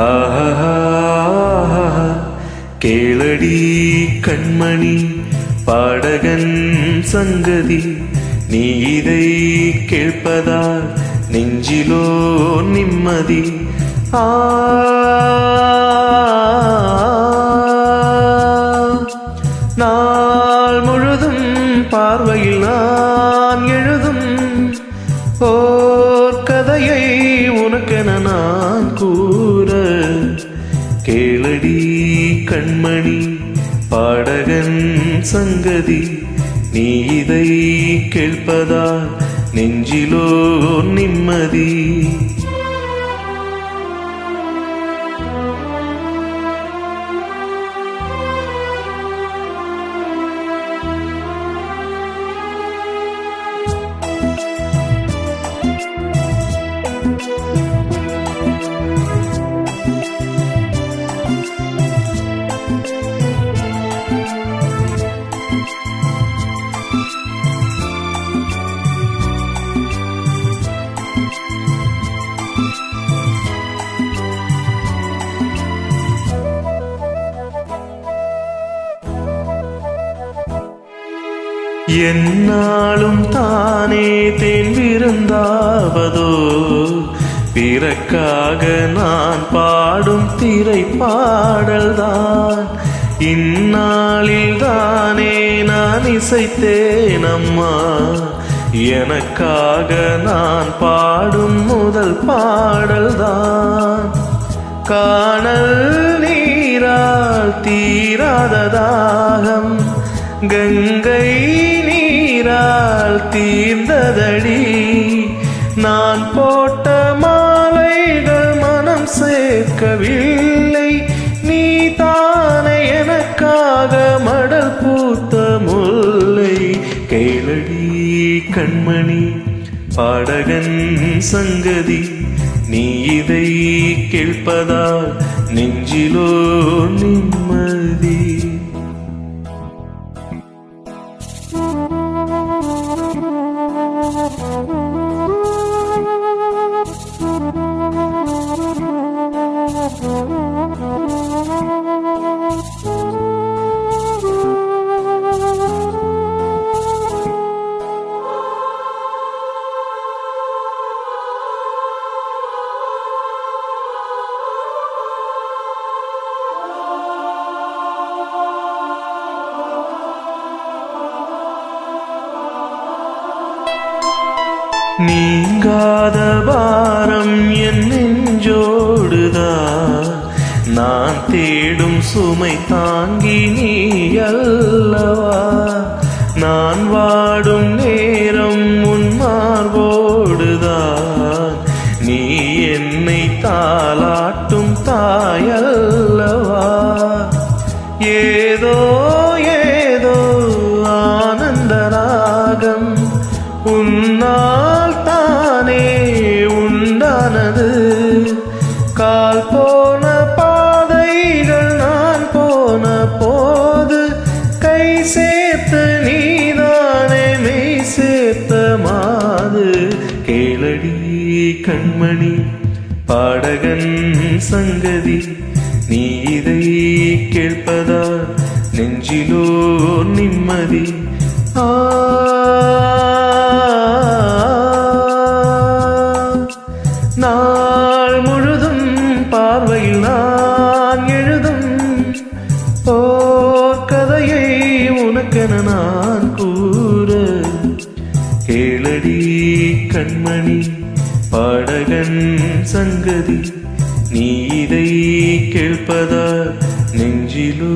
ஆஹா கேளடி கண்மணி பாடகன் சங்கதி, நீ இதை கேட்பதால் நெஞ்சிலோ நிம்மதி. நாள் முழுதும் பார்வையில் நான் எழுதும் ஓர் கதையை உனக்கென நான் கூற, கேளடி கண்மணி பாடகன் சங்கதி, நீ இதை கேட்பதால் நெஞ்சிலோ நிம்மதி. என்னாலும் தானே தேன் விருந்தாவதோ, பிறக்காக நான் பாடும் திரை பாடல்தான். இந்நாளில் தானே நான் இசைத்தேன் அம்மா, எனக்காக நான் பாடும் முதல் பாடல்தான். காணல் நீரால் தீராத தாகம், கங்கை நீரால் தீர்ந்ததடி. நான் போட்ட மாலைகள் மனம் சேர்க்கவில்லை, நீ தானே எனக்காக மடல் பூத்த முல்லை. கேளடி கண்மணி பாடகன் சங்கதி, நீ இதை கேட்பதால் நெஞ்சிலோ நிம்மதி. நீங்காத பாரம் என் நெஞ்சோடுதான், நான் தேடும் சுமை தாங்கி நீ அல்லவா. நான் வாடும் நேரம் உன் மார்போடுதான், நீ என்னை தாலாட்டும் தாயல்லவா. ஏதோ ஏதோ ஆனந்த ராகம் உன்னால் தானே உண்டானது. கால் போன பாதைகள் நான் போன போது, கை சேர்த்து நீதானே மெய் சேர்த்த மாது. கேளடி கண்மணி பாடகன் சங்கதி, நீ இதை கேட்பதால் நெஞ்சிலோ நிம்மதி. நாள் முழுதும் பார்வையில் நான் எழுதும் ஓர் கதையை உனக்கென நான் கூற, கேளடி கண்மணி பாடகன் சங்கதி, நீ இதை கேட்பதால் நெஞ்சிலோ